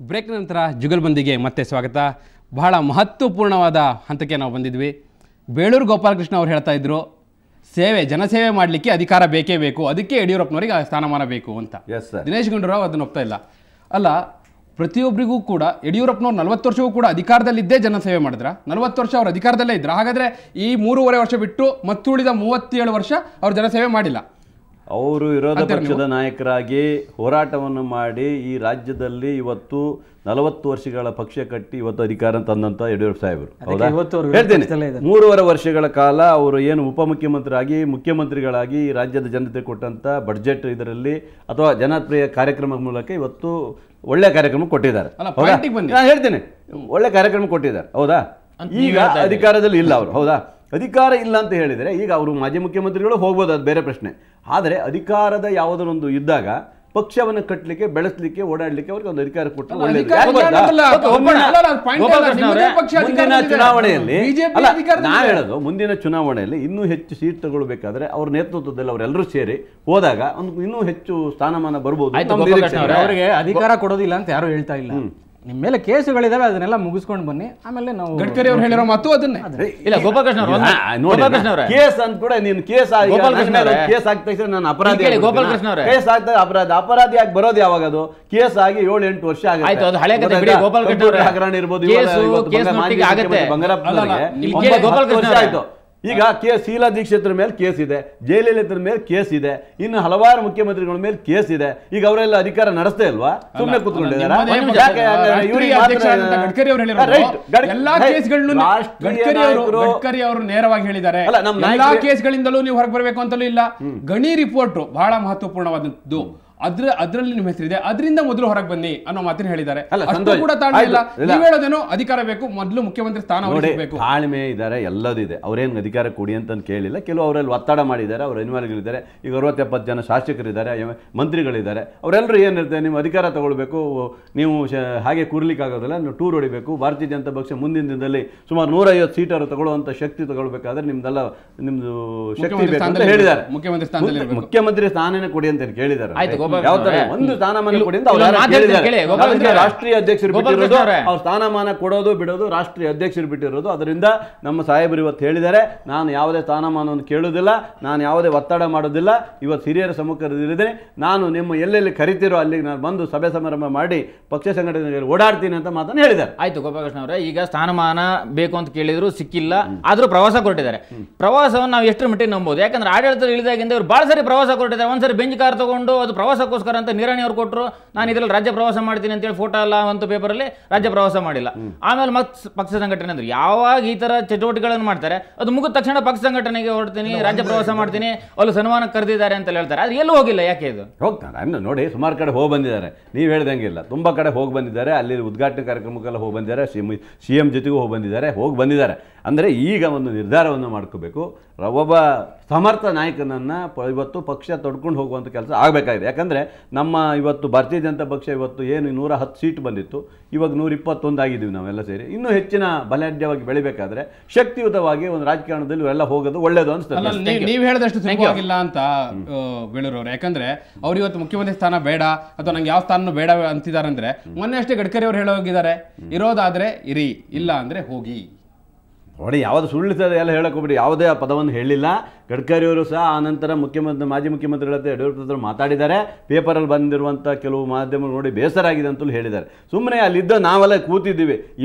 Break ನಂತರ ಜುಗಲ್ಬಂದಿಗೆ ಮತ್ತೆ ಸ್ವಾಗತ. ಬಹಳ ಮಹತ್ವಪೂರ್ಣವಾದ ಹಂತಕ್ಕೆ ನಾವು ಬಂದಿದ್ವಿ. ಬೇಳೂರು ಗೋಪಾಲಕೃಷ್ಣ ಅವರು ಹೇಳ್ತಾ ಇದ್ರು, ಜನಸೇವೆ ಮಾಡಲಿಕ್ಕೆ ಅಧಿಕಾರ ಬೇಕೇ ಬೇಕು, ಅದಕ್ಕೆ ಯಡಿಯೂರಪ್ಪನವರಿಗೆ ಸ್ಥಾನಮಾನ ಬೇಕು ಅಂತ. ದಿನೇಶ್ ಗುಂಡೂರಾವ್ ಅದನ್ನು ಒಪ್ತಾ ಇಲ್ಲ. ಅಲ್ಲ, ಪ್ರತಿಯೊಬ್ಬರಿಗೂ ಕೂಡ ಯಡಿಯೂರಪ್ಪನವ್ರು 40 ವರ್ಷವೂ ಕೂಡ ಅಧಿಕಾರದಲ್ಲಿದ್ದೇ ಜನಸೇವೆ ಮಾಡಿದ್ರ, 40 ವರ್ಷ ಅವ್ರು ಅಧಿಕಾರದಲ್ಲೇ ಇದ್ರ. ಹಾಗಾದ್ರೆ ಈ 3.5 ವರ್ಷ ಬಿಟ್ಟು ಮತ್ತುಳಿದ 37 ವರ್ಷ ಅವ್ರು ಜನಸೇವೆ ಮಾಡಿಲ್ಲ. ಅವರು ವಿರೋಧ ಪಕ್ಷದ ನಾಯಕರಾಗಿ ಹೋರಾಟವನ್ನು ಮಾಡಿ ಈ ರಾಜ್ಯದಲ್ಲಿ ಇವತ್ತು 40 ವರ್ಷಗಳ ಪಕ್ಷ ಕಟ್ಟಿ ಇವತ್ತು ಅಧಿಕಾರ ತಂದಂತ ಯಡಿಯೂರಪ್ಪ ಸಾಹೇಬರು. ಹೇಳ್ತೇನೆ, 3.5 ವರ್ಷಗಳ ಕಾಲ ಅವರು ಏನು ಉಪಮುಖ್ಯಮಂತ್ರಿ ಮುಖ್ಯಮಂತ್ರಿಗಳಾಗಿ ರಾಜ್ಯದ ಜನತೆ ಕೊಟ್ಟಂತ ಬಡ್ಜೆಟ್ ಇದರಲ್ಲಿ ಅಥವಾ ಜನಪ್ರಿಯ ಕಾರ್ಯಕ್ರಮದ ಮೂಲಕ ಇವತ್ತು ಒಳ್ಳೆ ಕಾರ್ಯಕ್ರಮ ಕೊಟ್ಟಿದ್ದಾರೆ. ನಾನು ಹೇಳ್ತೇನೆ, ಒಳ್ಳೆ ಕಾರ್ಯಕ್ರಮ ಕೊಟ್ಟಿದ್ದಾರೆ, ಹೌದಾ? ಈಗ ಅಧಿಕಾರದಲ್ಲಿ ಇಲ್ಲ ಅವರು, ಹೌದಾ? ಅಧಿಕಾರ ಇಲ್ಲ ಅಂತ ಹೇಳಿದರೆ ಈಗ ಅವರು ಮಾಜಿ ಮುಖ್ಯಮಂತ್ರಿಗಳು ಹೋಗ್ಬೋದು, ಅದು ಬೇರೆ ಪ್ರಶ್ನೆ. ಆದರೆ ಅಧಿಕಾರದ ಯಾವುದರೊಂದು ಇದ್ದಾಗ ಪಕ್ಷವನ್ನು ಕಟ್ಟಲಿಕ್ಕೆ, ಬೆಳೆಸಲಿಕ್ಕೆ, ಓಡಾಡಲಿಕ್ಕೆ ಅವ್ರಿಗೆ ಒಂದು ಅಧಿಕಾರ ಕೊಟ್ಟರೆ ಒಳ್ಳೆಯದು. ಮುಂದಿನ ಚುನಾವಣೆಯಲ್ಲಿ ನಾ ಹೇಳೋದು, ಮುಂದಿನ ಚುನಾವಣೆಯಲ್ಲಿ ಇನ್ನೂ ಹೆಚ್ಚು ಸೀಟ್ ತಗೊಳ್ಬೇಕಾದ್ರೆ ಅವ್ರ ನೇತೃತ್ವದಲ್ಲಿ ಅವರೆಲ್ಲರೂ ಸೇರಿ ಹೋದಾಗ ಒಂದು ಇನ್ನೂ ಹೆಚ್ಚು ಸ್ಥಾನಮಾನ ಬರ್ಬೋದು. ಅವರಿಗೆ ಅಧಿಕಾರ ಕೊಡೋದಿಲ್ಲ ಅಂತ ಯಾರು ಹೇಳ್ತಾ ಇಲ್ಲ. ನಿಮ್ಮ ಮೇಲೆ ಕೇಸುಗಳಿದಾವೆ, ಅದನ್ನೆಲ್ಲ ಮುಗಿಸ್ಕೊಂಡು ಬನ್ನಿ, ಆಮೇಲೆ ನಾವು ಗಡ್ಕರಿ ಅವರು ಹೇಳಿರೋ ಮಾತು ಅದನ್ನೇ. ಇಲ್ಲ, ಗೋಪಾಲಕೃಷ್ಣ ಕೇಸ್ ಅಂತ ಕೂಡ ನೀನು ಕೇಸ್ ಕೇಸ್ ಆಗ್ತಾ ಇದ್ರೆ ನಾನು ಅಪರಾಧಿ, ಕೇಸ್ ಆಗ್ತಾ ಅಪರಾಧಿ ಆಗಿ ಬರೋದು ಯಾವಾಗ? ಅದು ಕೇಸ್ ಆಗಿ 7-8 ವರ್ಷ ಆಗುತ್ತೆ. ಹಗರಣ ಇರ್ಬೋದು, ಬಂಗಾರಪ್ಪ ಆಯ್ತು. ಈಗ ಶೀಲಾ ದೀಕ್ಷಿತರ ಮೇಲೆ ಕೇಸ್ ಇದೆ, ಜಯಲಲಿತರ ಮೇಲೆ ಕೇಸ್ ಇದೆ, ಇನ್ನು ಹಲವಾರು ಮುಖ್ಯಮಂತ್ರಿಗಳ ಮೇಲೆ ಕೇಸ್ ಇದೆ. ಈಗ ಅವರೆಲ್ಲ ಅಧಿಕಾರ ನಡೆಸ್ತಾ ಇಲ್ವಾ? ಸುಮ್ಮನೆ ಕೂತ್ಕೊಂಡಿದ್ದಾರೆ. ಗಡ್ಕರಿ ಅವರು ನೇರವಾಗಿ ಹೇಳಿದ್ದಾರೆ, ಎಲ್ಲಾ ಕೇಸ್ಗಳಿಂದಲೂ ನೀವು ಹೊರಗೆ ಬರಬೇಕು ಅಂತಲೂ ಇಲ್ಲ. ಗಣಿ ರಿಪೋರ್ಟ್ ಬಹಳ ಮಹತ್ವಪೂರ್ಣವಾದದ್ದು, ಅದರಲ್ಲಿ ನಿಮ್ಮ ಹೆಸರಿದೆ, ಅದರಿಂದ ಮೊದಲು ಹೊರಗೆ ಬನ್ನಿ ಅನ್ನೋ ಮಾತಿನ ಹೇಳಿದ್ದಾರೆ. ಕೂಡ ತಾಳ್ಮೆಯಿಲ್ಲ. ನೀವು ಹೇಳೋದೇನೋ ಅಧಿಕಾರ ಬೇಕು, ಮೊದಲು ಮುಖ್ಯಮಂತ್ರಿ ಸ್ಥಾನ ಬೇಕು. ತಾಳ್ಮೆ ಇದ್ದಾರೆ, ಎಲ್ಲದೂ ಇದೆ. ಅವ್ರೇನು ಅಧಿಕಾರ ಕೊಡಿ ಅಂತ ಕೇಳಿಲ್ಲ. ಕೆಲವು ಅವರಲ್ಲಿ ಒತ್ತಡ ಮಾಡಿದ್ದಾರೆ, ಅವ್ರ ಅನಿವಾರ್ಯಗಳಿದ್ದಾರೆ. ಈಗ 60-70 ಜನ ಶಾಸಕರಿದ್ದಾರೆ, ಮಂತ್ರಿಗಳಿದ್ದಾರೆ. ಅವರೆಲ್ಲರೂ ಏನಿರುತ್ತೆ, ನೀವು ಅಧಿಕಾರ ತಗೊಳ್ಬೇಕು, ನೀವು ಹಾಗೆ ಕೂರ್ಲಿಕ್ಕಾಗೋದಿಲ್ಲ, ನೀವು ಟೂರ್ ಹೊಡಿಬೇಕು. ಭಾರತೀಯ ಜನತಾ ಪಕ್ಷ ಮುಂದಿನ ದಿನದಲ್ಲಿ ಸುಮಾರು 150 ಸೀಟರು ತಗೊಳ್ಳುವಂತ ಶಕ್ತಿ ತಗೊಳ್ಬೇಕಾದ್ರೆ ನಿಮ್ದು ಶಕ್ತಿ ಬೇಕು ಅಂತ ಹೇಳಿದ್ದಾರೆ. ಮುಖ್ಯಮಂತ್ರಿ ಸ್ಥಾನನೇ ಕೊಡಿ ಅಂತ ಕೇಳಿದ್ದಾರೆ. ಯಾವ ತರ ಒಂದು ಸ್ಥಾನಮಾನ ಕೊಡಿ ಅಂತ ರಾಷ್ಟ್ರೀಯ ಅಧ್ಯಕ್ಷರು ಬಿಟ್ಟಿರೋದು, ಅವ್ರ ಸ್ಥಾನಮಾನ ಕೊಡೋದು ಬಿಡೋದು ರಾಷ್ಟ್ರೀಯ ಅಧ್ಯಕ್ಷರು ಬಿಟ್ಟಿರೋದು. ಅದರಿಂದ ನಮ್ಮ ಸಾಹೇಬರು ಇವತ್ತು ಹೇಳಿದ್ದಾರೆ, ನಾನು ಯಾವುದೇ ಸ್ಥಾನಮಾನವನ್ನು ಕೇಳುವುದಿಲ್ಲ, ನಾನು ಯಾವುದೇ ಒತ್ತಡ ಮಾಡೋದಿಲ್ಲ. ಇವತ್ತು ಹಿರಿಯರ ಸಮ್ಮುಖದಲ್ಲಿದ್ದೇನೆ, ನಾನು ನಿಮ್ಮ ಎಲ್ಲೆಲ್ಲಿ ಕರಿತಿರೋ ಅಲ್ಲಿಗೆ ನಾನು ಬಂದು ಸಭೆ ಸಮಾರಂಭ ಮಾಡಿ ಪಕ್ಷ ಸಂಘಟನೆಗೆ ಓಡಾಡ್ತೀನಿ ಅಂತ ಮಾತನ್ನು ಹೇಳಿದ್ದಾರೆ. ಆಯ್ತು ಗೋಪಾಲಕೃಷ್ಣ ಅವರೇ, ಈಗ ಸ್ಥಾನಮಾನ ಬೇಕು ಅಂತ ಕೇಳಿದ್ರು ಸಿಕ್ಕಿಲ್ಲ, ಆದ್ರೂ ಪ್ರವಾಸ ಕೊಟ್ಟಿದ್ದಾರೆ. ಪ್ರವಾಸವನ್ನು ನಾವು ಎಷ್ಟು ಮಟ್ಟಿಗೆ ನಂಬೋದು? ಯಾಕಂದ್ರೆ ಆಡಳಿತ ಇಳಿದಾಗಿಂದ ಇವರು ಬಹಳ ಸರಿ ಪ್ರವಾಸ ಕೊಟ್ಟಿದ್ದಾರೆ. ಒಂದ್ಸರಿ ಬೆಂಚ್ ಕಾರ್ ತಗೊಂಡು ಅದು ಪ್ರವಾಸಕ್ಕೋಸ್ಕರ ಅಂತ ನಿರಾಣಿ ಅವರು ಕೊಟ್ಟರು, ನಾನು ಇದರಲ್ಲಿ ರಾಜ್ಯ ಪ್ರವಾಸ ಮಾಡ್ತೀನಿ ಅಂತೇಳಿ ಫೋಟೋ ಎಲ್ಲ ಒಂದು ಪೇಪರಲ್ಲಿ ರಾಜ್ಯ ಪ್ರವಾಸ ಮಾಡಿಲ್ಲ. ಆಮೇಲೆ ಮತ್ತೆ ಪಕ್ಷ ಸಂಘಟನೆ ಅಂದ್ರೆ ಯಾವಾಗ ಈ ತರ ಚಟುವಟಿಕೆಗಳನ್ನು ಮಾಡ್ತಾರೆ, ಅದು ಮುಗಿದ ತಕ್ಷಣ ಪಕ್ಷ ಸಂಘಟನೆಗೆ ಹೊರಡ್ತೀನಿ, ರಾಜ್ಯ ಪ್ರವಾಸ ಮಾಡ್ತೀನಿ, ಅಲ್ಲಿ ಸನ್ಮಾನಕ್ಕೆ ಕರೆದಿದ್ದಾರೆ ಅಂತ ಹೇಳ್ತಾರೆ. ಅದು ಎಲ್ಲೂ ಹೋಗಿಲ್ಲ, ಯಾಕೆ ಇದು? ಹೋಗ್ತಾರೆ ನೋಡಿ, ಸುಮಾರು ಕಡೆ ಹೋಗಿ ಬಂದಿದ್ದಾರೆ. ನೀವು ಹೇಳ್ದಂಗಿಲ್ಲ, ತುಂಬಾ ಕಡೆ ಹೋಗಿ ಬಂದಿದ್ದಾರೆ. ಅಲ್ಲಿ ಉದ್ಘಾಟನೆ ಕಾರ್ಯಕ್ರಮಕ್ಕೆಲ್ಲ ಹೋಗಿ ಬಂದಿದ್ದಾರೆ, CM ಜೊತೆಗೂ ಹೋಗಿ ಬಂದಿದ್ದಾರೆ. ಅಂದರೆ ಈಗ ಒಂದು ನಿರ್ಧಾರವನ್ನು ಮಾಡ್ಕೋಬೇಕು. ಒಬ್ಬ ಸಮರ್ಥ ನಾಯಕನನ್ನ ಇವತ್ತು ಪಕ್ಷ ತೊಡ್ಕೊಂಡು ಹೋಗುವಂಥ ಕೆಲಸ ಆಗಬೇಕಾಗಿದೆ. ಯಾಕಂದರೆ ನಮ್ಮ ಇವತ್ತು ಭಾರತೀಯ ಜನತಾ ಪಕ್ಷ ಇವತ್ತು ಏನು 110 ಸೀಟ್ ಬಂದಿತ್ತು, ಇವಾಗ 121 ಆಗಿದ್ದೀವಿ ನಾವೆಲ್ಲ ಸೇರಿ. ಇನ್ನೂ ಹೆಚ್ಚಿನ ಬಲಾಢ್ಯವಾಗಿ ಬೆಳಿಬೇಕಾದ್ರೆ ಶಕ್ತಿಯುತವಾಗಿ ಒಂದು ರಾಜಕಾರಣದಲ್ಲಿ ಎಲ್ಲ ಹೋಗೋದು ಒಳ್ಳೇದು ಅನಿಸ್ತದೆ. ನೀವು ಹೇಳಿದಷ್ಟು ಸುಲಭವಾಗಿಲ್ಲ ಅಂತ ಬೇಳೂರವ್ರು. ಯಾಕಂದ್ರೆ ಅವ್ರು ಇವತ್ತು ಮುಖ್ಯಮಂತ್ರಿ ಸ್ಥಾನ ಬೇಡ ಅಥವಾ ನಂಗೆ ಯಾವ ಸ್ಥಾನ ಬೇಡ ಅಂತಿದ್ದಾರೆ ಅಂದ್ರೆ, ಮೊನ್ನೆ ಅಷ್ಟೇ ಗಡ್ಕರಿ ಅವ್ರು ಹೇಳೋಗಿದ್ದಾರೆ, ಇರೋದಾದ್ರೆ ಇರಿ, ಇಲ್ಲ ಅಂದ್ರೆ ಹೋಗಿ. ನೋಡಿ, ಯಾವುದು ಸುಳ್ಳಿತದೆ ಎಲ್ಲ ಹೇಳಕ್ಕೆ ಹೋಗ್ಬಿಡಿ. ಯಾವುದೇ ಪದವನ್ನು ಹೇಳಿಲ್ಲ. ಗಡ್ಕರಿಯವರು ಸಹ ಆನಂತರ ಮಾಜಿ ಮುಖ್ಯಮಂತ್ರಿಗಳ ಹತ್ರ ಯಡಿಯೂರಪ್ಪ ಹತ್ರ ಮಾತಾಡಿದ್ದಾರೆ. ಪೇಪರಲ್ಲಿ ಬಂದಿರುವಂಥ ಕೆಲವು ಮಾಧ್ಯಮಗಳು ನೋಡಿ ಬೇಸರ ಆಗಿದೆ ಅಂತಲೂ ಹೇಳಿದ್ದಾರೆ. ಸುಮ್ಮನೆ ಅಲ್ಲಿದ್ದ ನಾವೆಲ್ಲ ಕೂತಿದ್ದೀವಿ.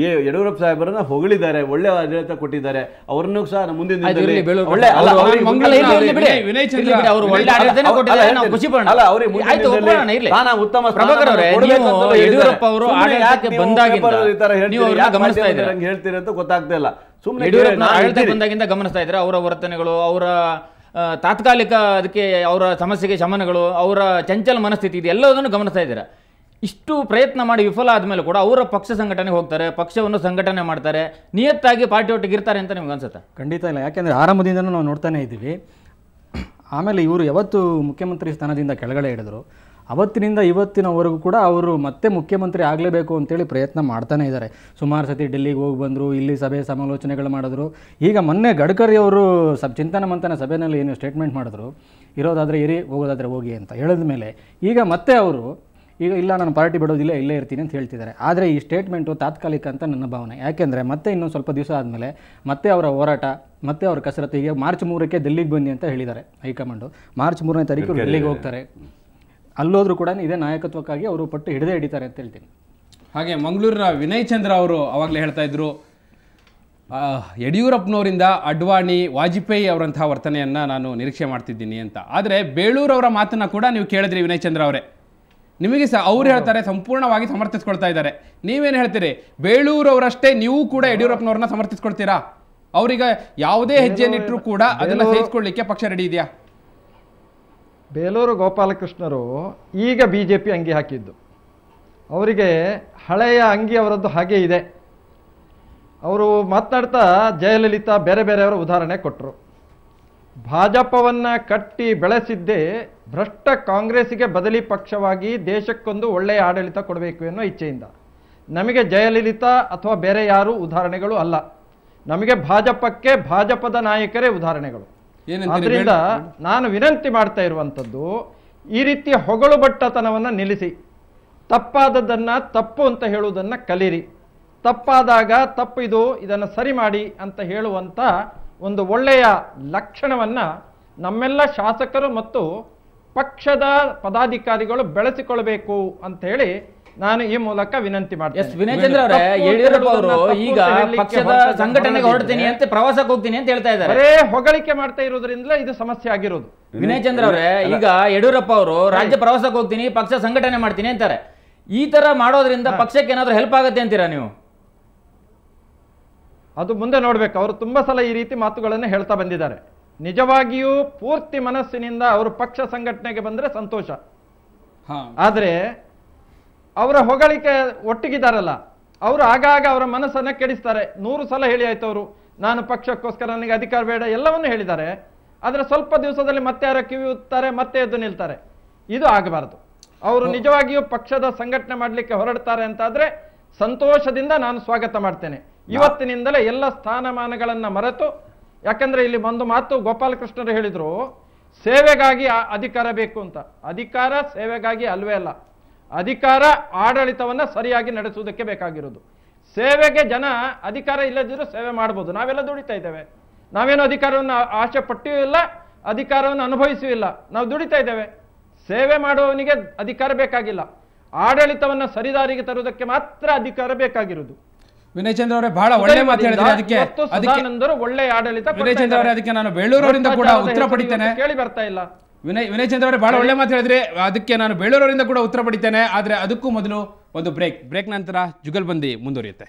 ಯಡಿಯೂರಪ್ಪ ಸಾಹೇಬರನ್ನ ಹೊಗಳಿದ್ದಾರೆ, ಒಳ್ಳೆ ಆಡಳಿತ ಕೊಟ್ಟಿದ್ದಾರೆ. ಅವ್ರನ್ನೂ ಸಹ ಮುಂದಿನ ಹೇಳ್ತೀರಿ ಅಂತ ಗೊತ್ತಾಗ್ತಾ ಇಲ್ಲ. ಬಂದಾಗಿಂದ ಗಮನಿಸ್ತಾ ಇದ್ದಾರೆ ಅವರ ವರ್ತನೆಗಳು, ಅವರ ತಾತ್ಕಾಲಿಕ ಅದಕ್ಕೆ ಅವರ ಸಮಸ್ಯೆಗೆ ಶಮನಗಳು, ಅವರ ಚಂಚಲ ಮನಸ್ಥಿತಿ, ಇದು ಎಲ್ಲದನ್ನು ಗಮನಿಸ್ತಾ ಇದ್ದಾರೆ. ಇಷ್ಟು ಪ್ರಯತ್ನ ಮಾಡಿ ವಿಫಲ ಆದಮೇಲೆ ಕೂಡ ಅವರ ಪಕ್ಷ ಸಂಘಟನೆಗೆ ಹೋಗ್ತಾರೆ, ಪಕ್ಷವನ್ನು ಸಂಘಟನೆ ಮಾಡ್ತಾರೆ, ನಿಯತ್ತಾಗಿ ಪಾರ್ಟಿ ಒಟ್ಟಿಗೆ ಇರ್ತಾರೆ ಅಂತ ನಿಮ್ಗೆ ಅನ್ಸುತ್ತೆ? ಖಂಡಿತ ಇಲ್ಲ. ಯಾಕೆಂದರೆ ಆರಂಭದಿಂದನೂ ನಾವು ನೋಡ್ತಾನೆ ಇದ್ದೀವಿ. ಆಮೇಲೆ ಇವರು ಯಾವತ್ತು ಮುಖ್ಯಮಂತ್ರಿ ಸ್ಥಾನದಿಂದ ಕೆಳಗಡೆ ಹಿಡಿದ್ರು, ಅವತ್ತಿನಿಂದ ಇವತ್ತಿನವರೆಗೂ ಕೂಡ ಅವರು ಮತ್ತೆ ಮುಖ್ಯಮಂತ್ರಿ ಆಗಲೇಬೇಕು ಅಂತೇಳಿ ಪ್ರಯತ್ನ ಮಾಡ್ತಾನೆ ಇದ್ದಾರೆ. ಸುಮಾರು ಸತಿ ಡೆಲ್ಲಿಗೆ ಹೋಗಿ ಬಂದರು, ಇಲ್ಲಿ ಸಭೆ ಸಮಾಲೋಚನೆಗಳು ಮಾಡಿದ್ರು. ಈಗ ಮೊನ್ನೆ ಗಡ್ಕರಿ ಅವರು ಚಿಂತನ ಮಂಥನ ಸಭೆಯಲ್ಲಿ ಏನು ಸ್ಟೇಟ್ಮೆಂಟ್ ಮಾಡಿದ್ರು, ಇರೋದಾದರೆ ಇರಿ, ಹೋಗೋದಾದರೆ ಹೋಗಿ ಅಂತ ಹೇಳಿದ ಮೇಲೆ ಈಗ ಮತ್ತೆ ಅವರು ಈಗ ಇಲ್ಲ ನಾನು ಪಾರ್ಟಿ ಬಿಡೋದಿಲ್ಲ ಇಲ್ಲೇ ಇರ್ತೀನಿ ಅಂತ ಹೇಳ್ತಿದ್ದಾರೆ. ಆದರೆ ಈ ಸ್ಟೇಟ್ಮೆಂಟು ತಾತ್ಕಾಲಿಕ ಅಂತ ನನ್ನ ಭಾವನೆ. ಯಾಕೆಂದರೆ ಮತ್ತೆ ಇನ್ನೊಂದು ಸ್ವಲ್ಪ ದಿವಸ ಆದಮೇಲೆ ಮತ್ತೆ ಅವರ ಹೋರಾಟ ಮತ್ತೆ ಅವರ ಕಸರತ್ತು. ಈಗ ಮಾರ್ಚ್ 3ಕ್ಕೆ ಡೆಲ್ಲಿಗೆ ಬನ್ನಿ ಅಂತ ಹೇಳಿದ್ದಾರೆ ಹೈಕಮಾಂಡು. ಮಾರ್ಚ್ 3ನೇ ತಾರೀಕು ಡೆಲ್ಲಿಗೆ ಹೋಗ್ತಾರೆ. ಅಲ್ಲೋದ್ರೂ ಕೂಡ ಇದೇ ನಾಯಕತ್ವಕ್ಕಾಗಿ ಅವರು ಪಟ್ಟು ಹಿಡಿದೇ ಹಿಡಿತಾರೆ ಅಂತ ಹೇಳ್ತೀನಿ. ಹಾಗೆ ಮಂಗಳೂರಿನ ವಿನಯ್ ಚಂದ್ರ ಅವರು ಅವಾಗಲೇ ಹೇಳ್ತಾ ಇದ್ರು, ಯಡಿಯೂರಪ್ಪನವರಿಂದ ಅಡ್ವಾಣಿ ವಾಜಪೇಯಿ ಅವರಂತಹ ವರ್ತನೆಯನ್ನು ನಾನು ನಿರೀಕ್ಷೆ ಮಾಡ್ತಿದ್ದೀನಿ ಅಂತ. ಆದರೆ ಬೇಳೂರವರ ಮಾತನ್ನು ಕೂಡ ನೀವು ಕೇಳಿದ್ರಿ ವಿನಯ್ ಚಂದ್ರ ಅವರೇ, ನಿಮಗೆ ಅವ್ರು ಹೇಳ್ತಾರೆ ಸಂಪೂರ್ಣವಾಗಿ ಸಮರ್ಥಿಸ್ಕೊಳ್ತಾ ಇದ್ದಾರೆ. ನೀವೇನು ಹೇಳ್ತೀರಿ? ಬೇಳೂರವರಷ್ಟೇ ನೀವು ಕೂಡ ಯಡಿಯೂರಪ್ಪನವ್ರನ್ನ ಸಮರ್ಥಿಸ್ಕೊಳ್ತೀರಾ? ಅವ್ರಿಗೆ ಯಾವುದೇ ಹೆಜ್ಜೆನಿಟ್ಟರೂ ಕೂಡ ಅದನ್ನು ಸಹಿಸ್ಕೊಳ್ಳಿಕ್ಕೆ ಪಕ್ಷ ರೆಡಿ ಇದೆಯಾ? ಬೇಲೂರು ಗೋಪಾಲಕೃಷ್ಣರು ಈಗ BJP ಅಂಗಿ ಹಾಕಿದ್ದು, ಅವರಿಗೆ ಹಳೆಯ ಅಂಗಿ ಅವರದ್ದು ಹಾಗೆ ಇದೆ. ಅವರು ಮಾತನಾಡ್ತಾ ಜಯಲಲಿತಾ ಬೇರೆ ಬೇರೆಯವರ ಉದಾಹರಣೆ ಕೊಟ್ಟರು. ಭಾಜಪವನ್ನು ಕಟ್ಟಿ ಬೆಳೆಸಿದ್ದೇ ಭ್ರಷ್ಟ ಕಾಂಗ್ರೆಸ್ಸಿಗೆ ಬದಲಿ ಪಕ್ಷವಾಗಿ ದೇಶಕ್ಕೊಂದು ಒಳ್ಳೆಯ ಆಡಳಿತ ಕೊಡಬೇಕು ಎನ್ನುವ ಇಚ್ಛೆಯಿಂದ. ನಮಗೆ ಜಯಲಲಿತಾ ಅಥವಾ ಬೇರೆ ಯಾರೂ ಉದಾಹರಣೆಗಳು ಅಲ್ಲ, ನಮಗೆ ಭಾಜಪಕ್ಕೆ ಭಾಜಪದ ನಾಯಕರೇ ಉದಾಹರಣೆಗಳು. ಆದ್ದರಿಂದ ನಾನು ವಿನಂತಿ ಮಾಡ್ತಾ ಇರುವಂಥದ್ದು, ಈ ರೀತಿಯ ಹೊಗಳು ಬಟ್ಟತನವನ್ನು ನಿಲ್ಲಿಸಿ, ತಪ್ಪಾದದ್ದನ್ನು ತಪ್ಪು ಅಂತ ಹೇಳುವುದನ್ನು ಕಲೀರಿ. ತಪ್ಪಾದಾಗ ತಪ್ಪು ಇದು, ಇದನ್ನು ಸರಿ ಮಾಡಿ ಅಂತ ಹೇಳುವಂಥ ಒಂದು ಒಳ್ಳೆಯ ಲಕ್ಷಣವನ್ನು ನಮ್ಮೆಲ್ಲ ಶಾಸಕರು ಮತ್ತು ಪಕ್ಷದ ಪದಾಧಿಕಾರಿಗಳು ಬೆಳೆಸಿಕೊಳ್ಳಬೇಕು ಅಂತ ಹೇಳಿ ನಾನು ಈ ಮೂಲಕ ವಿನಂತಿ ಮಾಡ್ತೇನೆ. ವಿನಯ್ ಚಂದ್ರ ಅವರೇ, ಯಡಿಯೂರಪ್ಪ ಅವರು ಈಗ ಪಕ್ಷದ ಸಂಘಟನೆಗೆ ಹೊರಡ್ತೀನಿ ಅಂತ ಪ್ರವಾಸಕ್ಕೆ ಹೋಗ್ತೀನಿ ಅಂತ ಹೇಳ್ತಾ ಇದ್ದಾರೆ. ಬರೇ ಹೊಗಳಿಕೆ ಮಾಡ್ತಾ ಇರೋದ್ರಿಂದ ಇದು ಸಮಸ್ಯೆ ಆಗಿರೋದು. ವಿನಯ್ ಚಂದ್ರ ಅವರೇ, ಈಗ ಯಡಿಯೂರಪ್ಪ ಅವರು ರಾಜ್ಯ ಪ್ರವಾಸಕ್ಕೆ ಹೋಗ್ತೀನಿ, ಪಕ್ಷ ಸಂಘಟನೆ ಮಾಡ್ತೀನಿ ಅಂತಾರೆ. ಈ ತರ ಮಾಡೋದ್ರಿಂದ ಪಕ್ಷಕ್ಕೆ ಏನಾದ್ರೂ ಹೆಲ್ಪ್ ಆಗುತ್ತೆ ಅಂತೀರಾ ನೀವು? ಅದು ಮುಂದೆ ನೋಡ್ಬೇಕು. ಅವರು ತುಂಬಾ ಸಲ ಈ ರೀತಿ ಮಾತುಗಳನ್ನು ಹೇಳ್ತಾ ಬಂದಿದ್ದಾರೆ. ನಿಜವಾಗಿಯೂ ಪೂರ್ತಿ ಮನಸ್ಸಿನಿಂದ ಅವರು ಪಕ್ಷ ಸಂಘಟನೆಗೆ ಬಂದ್ರೆ ಸಂತೋಷ. ಆದ್ರೆ ಅವರ ಹೊಗಳಿಕೆ ಒಟ್ಟಿಗಿದ್ದಾರಲ್ಲ, ಅವರು ಆಗಾಗ ಅವರ ಮನಸ್ಸನ್ನ ಕೆಡಿಸ್ತಾರೆ. 100 ಸಲ ಹೇಳಿ ಆಯ್ತು ಅವರು, ನಾನು ಪಕ್ಷಕ್ಕೋಸ್ಕರ ನನಗೆ ಅಧಿಕಾರ ಬೇಡ ಎಲ್ಲವನ್ನೂ ಹೇಳಿದ್ದಾರೆ. ಆದ್ರೆ ಸ್ವಲ್ಪ ದಿವಸದಲ್ಲಿ ಮತ್ತೆ ಯಾರ ಕಿವಿ ಉತ್ತಾರೆ, ಮತ್ತೆ ಎದ್ದು ನಿಲ್ತಾರೆ. ಇದು ಆಗಬಾರದು. ಅವರು ನಿಜವಾಗಿಯೂ ಪಕ್ಷದ ಸಂಘಟನೆ ಮಾಡಲಿಕ್ಕೆ ಹೊರಡ್ತಾರೆ ಅಂತಾದ್ರೆ ಸಂತೋಷದಿಂದ ನಾನು ಸ್ವಾಗತ ಮಾಡ್ತೇನೆ. ಇವತ್ತಿನಿಂದಲೇ ಎಲ್ಲ ಸ್ಥಾನಮಾನಗಳನ್ನ ಮರೆತು, ಯಾಕಂದ್ರೆ ಇಲ್ಲಿ ಒಂದು ಮಾತು ಗೋಪಾಲಕೃಷ್ಣರು ಹೇಳಿದ್ರು, ಸೇವೆಗಾಗಿ ಅಧಿಕಾರ ಬೇಕು ಅಂತ. ಅಧಿಕಾರ ಸೇವೆಗಾಗಿ ಅಲ್ವೇ ಅಲ್ಲ, ಅಧಿಕಾರ ಆಡಳಿತವನ್ನ ಸರಿಯಾಗಿ ನಡೆಸುವುದಕ್ಕೆ ಬೇಕಾಗಿರೋದು. ಸೇವೆಗೆ ಜನ ಅಧಿಕಾರ ಇಲ್ಲದಿದ್ರೂ ಸೇವೆ ಮಾಡ್ಬೋದು. ನಾವೆಲ್ಲ ದುಡಿತಾ ಇದ್ದೇವೆ, ನಾವೇನು ಅಧಿಕಾರವನ್ನು ಆಶೆ ಪಟ್ಟಿಯೂ ಇಲ್ಲ, ಅಧಿಕಾರವನ್ನು ಅನುಭವಿಸೂ ಇಲ್ಲ, ನಾವು ದುಡಿತಾ ಇದ್ದೇವೆ. ಸೇವೆ ಮಾಡುವವನಿಗೆ ಅಧಿಕಾರ ಬೇಕಾಗಿಲ್ಲ, ಆಡಳಿತವನ್ನ ಸರಿದಾರಿಗೆ ತರುವುದಕ್ಕೆ ಮಾತ್ರ ಅಧಿಕಾರ ಬೇಕಾಗಿರುವುದು. ವಿನಯ್ ಚಂದ್ರ ಅವರೇ, ಬಹಳ ಒಳ್ಳೆ ಮಾತು ಹೇಳಿದ್ರೆ. ಅದಕ್ಕೆ ಒಳ್ಳೆ ಆಡಳಿತ ವಿನಯ್ ಚಂದ್ರ ಅವರೇ, ಅದಕ್ಕೆ ನಾನು ಬೇಳೂರವರಿಂದ ಕೂಡ ಉತ್ತರ ಪಡಿತೇನೆ. ಕೇಳಿ ಬರ್ತಾ ಇಲ್ಲ. ವಿನಯ್ ಚಂದ್ರ ಅವರೇ, ಬಹಳ ಒಳ್ಳೆ ಮಾತು ಹೇಳಿದ್ರೆ. ಅದಕ್ಕೆ ನಾನು ಬೇಳೂರವರಿಂದ ಕೂಡ ಉತ್ತರ ಪಡಿತೇನೆ. ಆದ್ರೆ ಅದಕ್ಕೂ ಮೊದಲು ಒಂದು ಬ್ರೇಕ್ ನಂತರ ಜುಗಲ್ಬಂದಿ ಮುಂದುವರಿಯುತ್ತೆ.